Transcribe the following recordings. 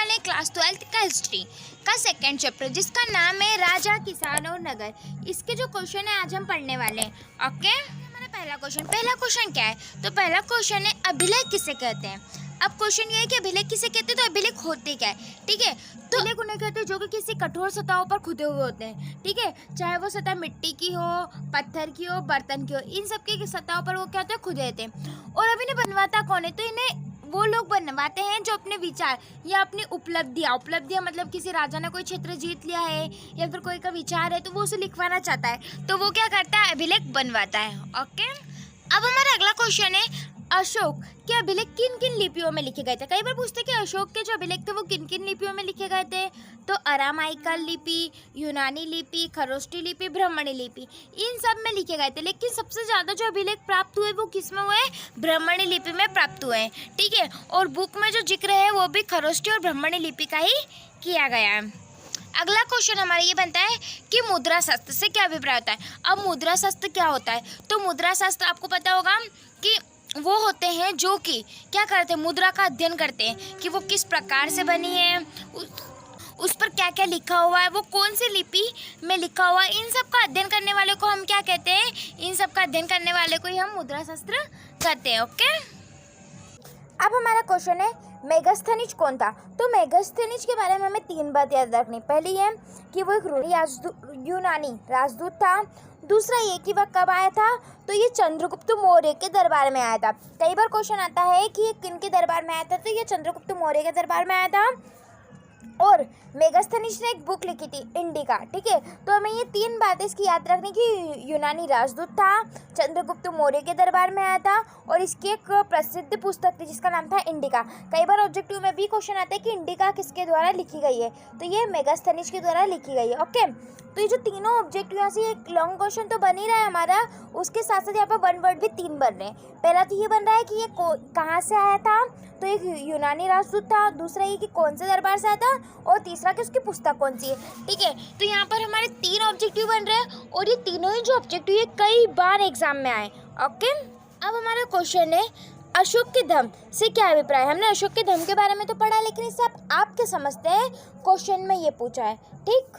वाले हैं क्लास 12 का हिस्ट्री का सेकेंड चैप्टर जिसका नाम है राजा, किसान और नगर। इसके जो क्वेश्चन है आज हम पढ़ने वाले हैं। ओके, हमारा पहला क्वेश्चन क्या है? तो पहला क्वेश्चन है अभिलेख किसे कहते हैं। अब क्वेश्चन ये है कि अभिलेख किसे कहते हैं, तो अभिलेख होते क्या है। ठीक है, तो अभिलेख उन्हें कहते हैं जो कि किसी कठोर सतहों पर खुदे हुए होते हैं। ठीक है, चाहे वो सतह मिट्टी की हो, पत्थर की हो, बर्तन की हो, इन सब की सतहों पर वो क्या होते हैं, खुदे रहते हैं। और अब इन्हें बनवाता कौन है? तो इन्हें वो लोग बनवाते हैं जो अपने विचार या अपनी उपलब्धियाँ मतलब किसी राजा ने कोई क्षेत्र जीत लिया है या फिर कोई का विचार है तो वो उसे लिखवाना चाहता है, तो वो क्या करता है, अभिलेख बनवाता है। ओके, अब हमारा अगला क्वेश्चन है अशोक के अभिलेख किन किन लिपियों में लिखे गए थे। कई बार पूछते कि अशोक के जो अभिलेख थे वो किन किन लिपियों में लिखे गए थे। तो अरामाइकल लिपि, यूनानी लिपि, खरोष्टी लिपि, ब्राह्मणी लिपि, इन सब में लिखे गए थे। लेकिन सबसे ज़्यादा जो अभिलेख प्राप्त हुए वो किस में हुए? ब्राह्मणी लिपि में प्राप्त हुए हैं। ठीक है, और बुक में जो जिक्र है वो भी खरोष्टी और ब्राह्मणी लिपि का ही किया गया है। अगला क्वेश्चन हमारा ये बनता है कि मुद्रा शास्त्र से क्या अभिप्राय होता है। अब मुद्रा शास्त्र क्या होता है? तो मुद्रा शास्त्र आपको पता होगा कि वो होते हैं जो कि क्या करते हैं, मुद्रा का अध्ययन करते हैं कि वो किस प्रकार से बनी है, उस पर क्या क्या लिखा हुआ है, वो कौन सी लिपि में लिखा हुआ है। इन सब का अध्ययन करने वाले को हम क्या कहते हैं? इन सब का अध्ययन करने वाले को ही हम मुद्रा शास्त्र कहते हैं। ओके, अब हमारा क्वेश्चन है मेगास्थनीज कौन था। तो मेगास्थनीज के बारे में हमें 3 बात याद रखनी। पहली है कि वो एक यूनानी राजदूत था। दूसरा ये कि वह कब आया था, तो ये चंद्रगुप्त मौर्य के दरबार में आया था। कई बार क्वेश्चन आता है कि ये किन के दरबार में आया था, तो ये चंद्रगुप्त मौर्य के दरबार में आया था। और मेगास्थनीज ने एक बुक लिखी थी इंडिका। ठीक है, तो हमें ये 3 बातें इसकी याद रखनी कि यूनानी राजदूत था, चंद्रगुप्त मौर्य के दरबार में आया था और इसकी एक प्रसिद्ध पुस्तक थी जिसका नाम था इंडिका। कई बार ऑब्जेक्टिव में भी क्वेश्चन आता है कि इंडिका किसके द्वारा लिखी गई है, तो ये मेगास्थनीज के द्वारा लिखी गई है। ओके, तो ये जो तीनों ऑब्जेक्टिव यहाँ से एक लॉन्ग क्वेश्चन तो बन ही रहा है हमारा, उसके साथ साथ यहाँ पर 1 वर्ड भी 3 बन रहे हैं। पहला तो ये बन रहा है कि ये कहाँ से आया था, तो एक यूनानी राजदूत था। दूसरा ये कि कौन से दरबार से आया था, और तीसरा कि उसकी पुस्तक कौन सी है। ठीक है, तो यहाँ पर हमारे 3 ऑब्जेक्टिव बन रहे हैं और ये तीनों ही जो ऑब्जेक्टिव है कई बार एग्जाम में आए। ओके, अब हमारा क्वेश्चन है अशोक के धर्म से क्या अभिप्राय। हमने अशोक के धर्म के बारे में तो पढ़ा, लेकिन इससे आप क्या समझते हैं, क्वेश्चन में ये पूछा है। ठीक,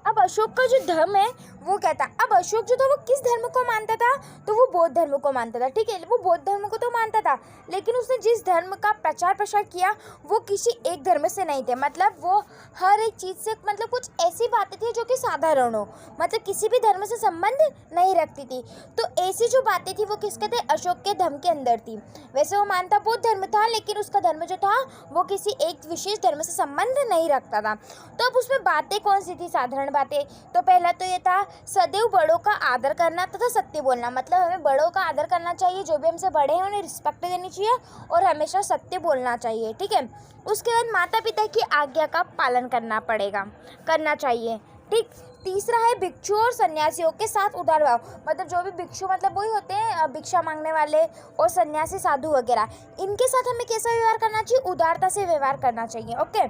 अब अशोक का जो धर्म है वो क्या था। अब अशोक जो था वो किस धर्म को मानता था, तो वो बौद्ध धर्म को मानता था। ठीक है, वो बौद्ध धर्म को तो मानता था, लेकिन उसने जिस धर्म का प्रचार प्रसार किया वो किसी एक धर्म से नहीं थे। मतलब वो हर एक चीज़ से मतलब कुछ ऐसी बातें थी जो कि साधारण हो, मतलब किसी भी धर्म से संबंध नहीं रखती थी। तो ऐसी जो बातें थी वो किसके थे, अशोक के धर्म के अंदर थी। वैसे वो मानता बौद्ध धर्म था, लेकिन उसका धर्म जो था वो किसी एक विशेष धर्म से संबंध नहीं रखता था। तो अब उसमें बातें कौन सी थी, साधारण बातें। तो पहला तो ये था सदैव बड़ों का आदर करना तथा सत्य बोलना। मतलब हमें बड़ों का आदर करना चाहिए, जो भी हमसे बड़े हैं उन्हें रिस्पेक्ट देनी चाहिए और हमेशा सत्य बोलना चाहिए। ठीक है, उसके बाद माता पिता की आज्ञा का पालन करना चाहिए। ठीक, तीसरा है भिक्षु और सन्यासियों के साथ उदार भाव। मतलब जो भी भिक्षु मतलब वही होते हैं भिक्षा मांगने वाले, और सन्यासी साधु वगैरह, इनके साथ हमें कैसा व्यवहार करना चाहिए, उदारता से व्यवहार करना चाहिए। ओके,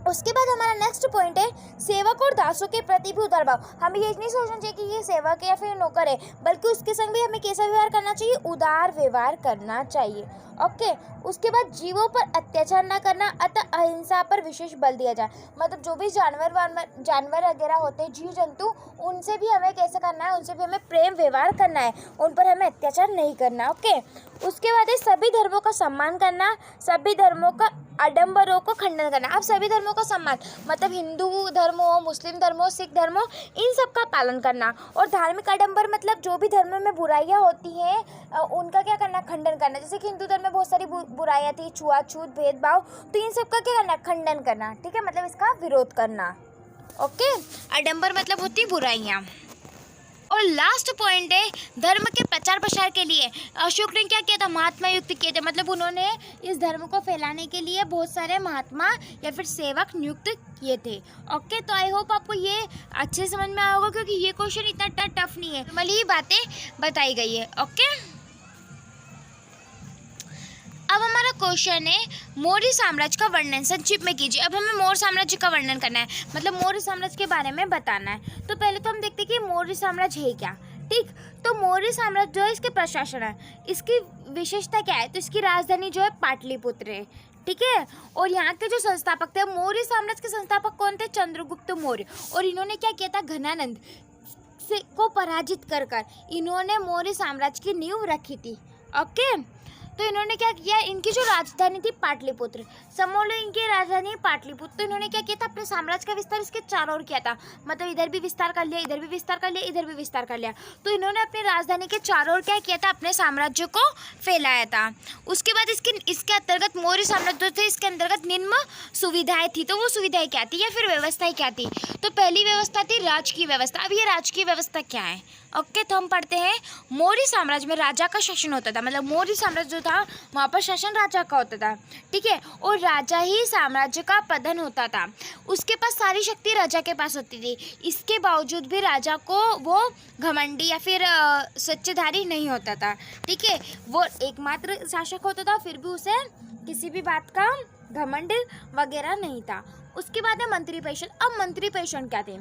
उसके बाद हमारा नेक्स्ट पॉइंट है सेवक और दासों के प्रति भी उदार भाव। हमें ये नहीं सोचना चाहिए कि ये सेवक है या फिर नौकर है, बल्कि उसके संग भी हमें कैसा व्यवहार करना चाहिए, उदार व्यवहार करना चाहिए। ओके, उसके बाद जीवों पर अत्याचार न करना अतः अहिंसा पर विशेष बल दिया जाए। मतलब जो भी जानवर वगैरह होते हैं, जीव जंतु, उनसे भी हमें कैसे करना है, उनसे भी हमें प्रेम व्यवहार करना है, उन पर हमें अत्याचार नहीं करना। ओके, उसके बाद है सभी धर्मों का सम्मान करना, सभी धर्मों का आडंबरों को खंडन करना। अब सभी धर्मों का सम्मान मतलब हिंदू धर्म हो, मुस्लिम धर्म हो, सिख धर्म हो, इन सब का पालन करना। और धार्मिक आडंबर मतलब जो भी धर्म में बुराइयां होती हैं उनका क्या करना, खंडन करना। जैसे कि हिंदू धर्म में बहुत सारी बुराइयां थी, छुआछूत, भेदभाव, तो इन सब का क्या करना, खंडन करना। ठीक है, मतलब इसका विरोध करना। ओके, आडंबर मतलब होती बुराइयां। और लास्ट पॉइंट है धर्म के प्रचार प्रसार के लिए अशोक ने क्या किया था, महात्मा नियुक्त किए थे। मतलब उन्होंने इस धर्म को फैलाने के लिए बहुत सारे महात्मा या फिर सेवक नियुक्त किए थे। ओके, तो आई होप आपको ये अच्छे से समझ में आया होगा, क्योंकि ये क्वेश्चन इतना टफ नहीं है, मतलब ये बातें बताई गई है। ओके, अब हमारा क्वेश्चन है मौर्य साम्राज्य का वर्णन संक्षिप्त में कीजिए। अब हमें मौर्य साम्राज्य का वर्णन करना है, मतलब मौर्य साम्राज्य के बारे में बताना है। तो पहले तो हम देखते हैं कि मौर्य साम्राज्य है क्या। ठीक, तो मौर्य साम्राज्य जो है इसके प्रशासन है, इसकी विशेषता क्या है, तो इसकी राजधानी जो है पाटलिपुत्र है। ठीक है। और यहाँ के जो संस्थापक थे, मौर्य साम्राज्य के संस्थापक कौन थे? चंद्रगुप्त मौर्य। और इन्होंने क्या किया था? घनानंद से को पराजित कर इन्होंने मौर्य साम्राज्य की नींव रखी थी। ओके, तो इन्होंने क्या किया? इनकी जो राजधानी थी पाटलिपुत्र, समझ लो इनकी राजधानी पाटलिपुत्र। तो इन्होंने क्या किया था? अपने साम्राज्य का विस्तार इसके चारों ओर किया था, मतलब इधर भी विस्तार कर लिया, इधर भी विस्तार कर लिया, इधर भी विस्तार कर लिया। तो इन्होंने अपनी राजधानी के चारों ओर क्या किया था? अपने साम्राज्य को फैलाया था। उसके बाद इसके अंतर्गत मौर्य साम्राज्य थे, इसके अंतर्गत निम्न सुविधाएं थी। तो वो सुविधाएं क्या थी या फिर व्यवस्थाएं क्या थी? तो पहली व्यवस्था थी राजकीय व्यवस्था। अब ये राजकीय व्यवस्था क्या है? ओके, तो हम पढ़ते हैं। मौर्य साम्राज्य में राजा का शासन होता था, मतलब मौर्य साम्राज्य जो था वहाँ पर शासन राजा का होता था, ठीक है। और राजा ही साम्राज्य का प्रधान होता था, उसके पास सारी शक्ति राजा के पास होती थी। इसके बावजूद भी राजा को वो घमंडी या फिर सच्चेधारी नहीं होता था, ठीक है। वो एकमात्र शासक होता था, फिर भी उसे किसी भी बात का घमंड वगैरह नहीं था। उसके बाद है मंत्री परिषद। अब मंत्री परिषद क्या थे?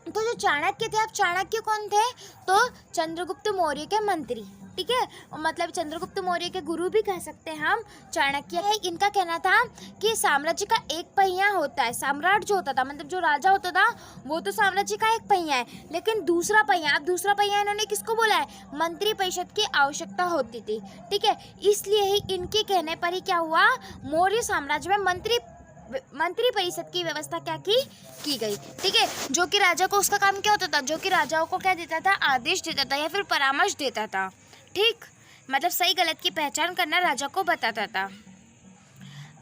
तो जो चाणक्य थे, अब चाणक्य कौन थे? तो चंद्रगुप्त मौर्य के मंत्री, ठीक है, मतलब चंद्रगुप्त मौर्य के गुरु भी कह सकते हैं हम चाणक्य है। इनका कहना था कि साम्राज्य का एक पहिया होता है, सम्राट जो होता था, मतलब जो राजा होता था वो तो साम्राज्य का एक पहिया है, लेकिन दूसरा पहिया, अब दूसरा पहिया इन्होंने किसको बोला है? मंत्री परिषद की आवश्यकता होती थी, ठीक है। इसलिए ही इनके कहने पर ही क्या हुआ? मौर्य साम्राज्य में मंत्री परिषद की व्यवस्था क्या की गई, ठीक है। जो कि राजा को उसका काम क्या होता था? जो कि राजाओं को क्या देता था? आदेश देता था या फिर परामर्श देता था, ठीक, मतलब सही गलत की पहचान करना राजा को बताता था।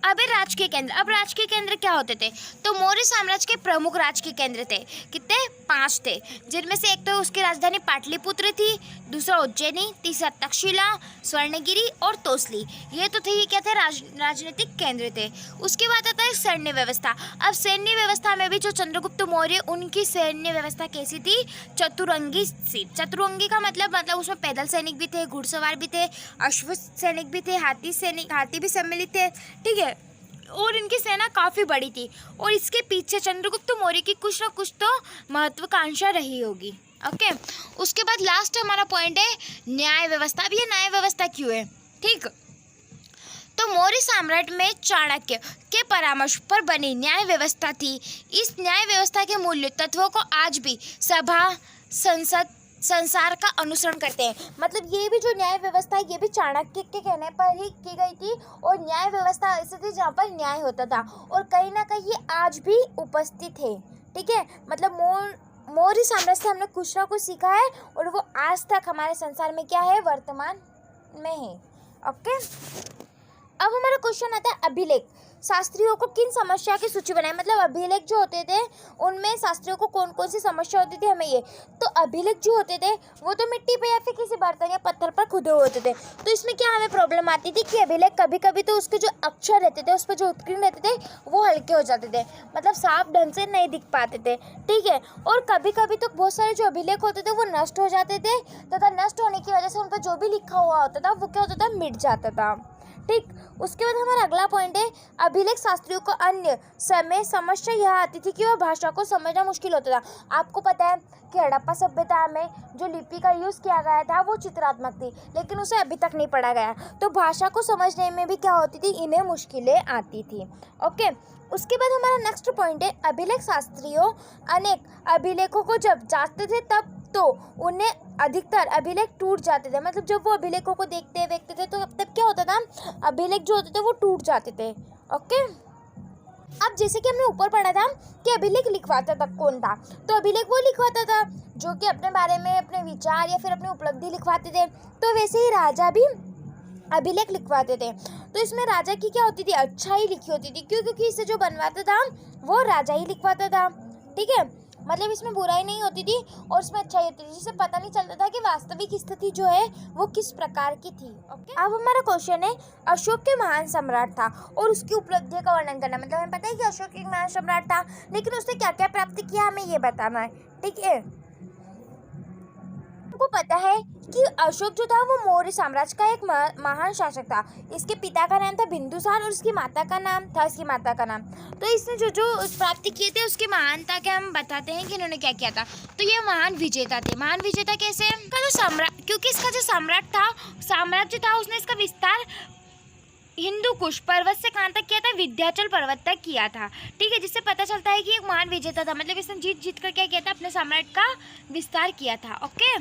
अब है राजकीय केंद्र। अब राजकीय केंद्र क्या होते थे? तो मौर्य साम्राज्य के प्रमुख राजकीय केंद्र थे, कितने? 5 थे, जिनमें से एक तो उसकी राजधानी पाटलिपुत्र थी, दूसरा उज्जैनी, तीसरा तक्षशिला, स्वर्णगिरी और तोसली। ये तो थे, ये क्या थे? राजनीतिक केंद्र थे। उसके बाद आता है सैन्य व्यवस्था। अब सैन्य व्यवस्था में भी जो चंद्रगुप्त मौर्य, उनकी सैन्य व्यवस्था कैसी थी? चतुरंगी सी। चतुरंगी का मतलब उसमें पैदल सैनिक भी थे, घुड़सवार भी थे, अश्व सैनिक भी थे, हाथी भी सम्मिलित थे, ठीक है। और इनकी सेना काफ़ी बड़ी थी, और इसके पीछे चंद्रगुप्त मौर्य की कुछ ना कुछ तो महत्वाकांक्षा रही होगी। ओके, उसके बाद लास्ट हमारा पॉइंट है न्याय व्यवस्था। अब ये न्याय व्यवस्था क्यों है, ठीक? तो मौर्य साम्राज्य में चाणक्य के परामर्श पर बनी न्याय व्यवस्था थी। इस न्याय व्यवस्था के मूल्य तत्वों को आज भी सभा, संसद, संसार का अनुसरण करते हैं। मतलब ये भी जो न्याय व्यवस्था है ये भी चाणक्य के कहने पर ही की गई थी, और न्याय व्यवस्था ऐसी थी जहाँ पर न्याय होता था, और कहीं ना कहीं ये आज भी उपस्थित है, ठीक है। मतलब मौर्य साम्राज्य से हमने कुछ ना कुछ सीखा है, और वो आज तक हमारे संसार में क्या है? वर्तमान में है। ओके, अब हमारा क्वेश्चन आता है अभिलेख। शास्त्रियों को किन समस्या की सूची बनाए? मतलब अभिलेख जो होते थे उनमें शास्त्रियों को कौन कौन सी समस्या होती थी, हमें ये। तो अभिलेख जो होते थे वो तो मिट्टी पे या फिर किसी बर्तन या पत्थर पर खुदे हुए होते थे। तो इसमें क्या हमें प्रॉब्लम आती थी कि अभिलेख कभी कभी तो उसके जो अक्षर रहते थे, उस पर जो उत्कीर्ण रहते थे वो हल्के हो जाते थे, मतलब साफ ढंग से नहीं दिख पाते थे, ठीक है। और कभी कभी तो बहुत सारे जो अभिलेख होते थे वो नष्ट हो जाते थे, तथा नष्ट होने की वजह से उन पर जो भी लिखा हुआ होता था वो क्या होता था? मिट जाता था, ठीक। उसके बाद हमारा अगला पॉइंट है अभिलेख शास्त्रियों को अन्य समय समस्या यह आती थी कि वह भाषा को समझना मुश्किल होता था। आपको पता है कि हड़प्पा सभ्यता में जो लिपि का यूज़ किया गया था वो चित्रात्मक थी, लेकिन उसे अभी तक नहीं पढ़ा गया, तो भाषा को समझने में भी क्या होती थी? इन्हें मुश्किलें आती थी। ओके, उसके बाद हमारा नेक्स्ट पॉइंट है अभिलेख शास्त्रियों अनेक अभिलेखों को जब जांचते थे तब तो उन्हें अधिकतर अभिलेख टूट जाते थे। मतलब जब वो अभिलेखों को देखते थे तो तब क्या होता था? अभिलेख जो होते थे वो टूट जाते थे। ओके, अब जैसे कि हमने ऊपर पढ़ा था कि अभिलेख लिखवाता था कौन था? तो अभिलेख वो लिखवाता था जो कि अपने बारे में अपने विचार या फिर अपनी उपलब्धि लिखवाते थे। तो वैसे ही राजा भी अभिलेख लिखवाते थे। तो इसमें राजा की क्या होती थी? अच्छाई लिखी होती थी, क्यों? क्योंकि इसे जो बनवाता था वो राजा ही लिखवाता था, ठीक है। मतलब इसमें बुराई नहीं होती थी और इसमें अच्छाई होती थी, जिससे पता नहीं चलता था कि वास्तविक स्थिति जो है वो किस प्रकार की थी। ओके, अब हमारा क्वेश्चन है अशोक के महान सम्राट था और उसकी उपलब्धियों का वर्णन करना। मतलब हमें पता है कि अशोक एक महान सम्राट था, लेकिन उसने क्या क्या प्राप्त किया हमें ये बताना है, ठीक है। आपको पता है कि अशोक जो था वो मौर्य साम्राज्य का एक महान शासक था। इसके पिता का नाम था बिंदुसार और इसकी माता का नाम तो इसने जो प्राप्ति किए थे उसकी महानता के हम बताते हैं कि इन्होंने क्या किया था। तो ये महान विजेता थे। महान विजेता कैसे? क्योंकि इसका जो साम्राज्य था उसने इसका विस्तार हिंदू कुश पर्वत से कहाँ तक किया था, विंध्याचल पर्वत तक किया था। ठीक है, जिससे पता चलता है कि एक महान विजेता था, मतलब इसने जीत जीत कर क्या किया था, अपने साम्राज्य का विस्तार किया था। ओके,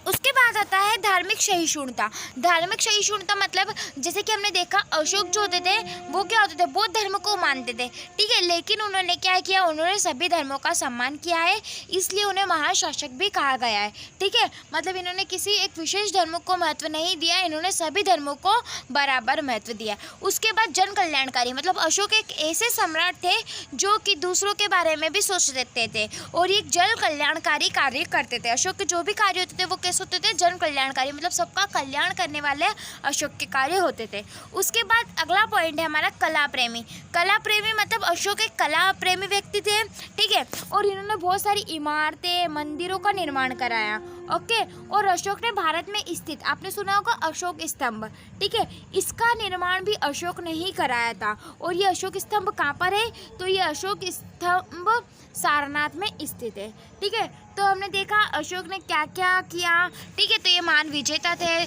उसके बाद आता है धार्मिक सहिष्णुता। धार्मिक सहिष्णुता मतलब जैसे कि हमने देखा अशोक जो होते थे वो क्या होते थे, बौद्ध धर्म को मानते थे। ठीक है, लेकिन उन्होंने क्या किया, उन्होंने सभी धर्मों का सम्मान किया है, इसलिए उन्हें महाशासक भी कहा गया है। ठीक है, मतलब इन्होंने किसी एक विशेष धर्म को महत्व नहीं दिया, इन्होंने सभी धर्मों को बराबर महत्व दिया। उसके बाद जन कल्याणकारी, मतलब अशोक एक ऐसे सम्राट थे जो कि दूसरों के बारे में भी सोचते थे और एक जन कल्याणकारी कार्य करते थे। अशोक के जो भी कार्य होते थे वो कैसे होते थे, जन कल्याणकारी, मतलब सबका कल्याण करने वाले अशोक के कार्य होते थे। उसके बाद अगला पॉइंट है हमारा कला प्रेमी। कला प्रेमी मतलब अशोक एक कला प्रेमी व्यक्ति थे। ठीक है, और इन्होंने बहुत सारी इमारतें, मंदिरों का निर्माण कराया। ओके, और अशोक ने भारत में स्थित, आपने सुना होगा अशोक स्तंभ, ठीक है, इसका निर्माण भी अशोक ने ही कराया था। और ये अशोक स्तंभ कहाँ पर है, तो ये अशोक स्तंभ सारनाथ में स्थित है। ठीक है, तो हमने देखा अशोक ने क्या क्या किया। ठीक है, तो ये महान विजेता थे,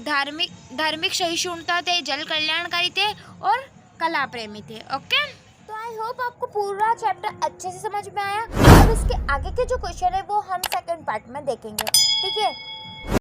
धार्मिक सहिष्णुता थे, जल कल्याणकारी थे और कला प्रेमी थे। ओके, तो आई होप आपको पूरा चैप्टर अच्छे से समझ में आया। अब इसके आगे के जो क्वेश्चन है वो हम सेकंड पार्ट में देखेंगे। ठीक है,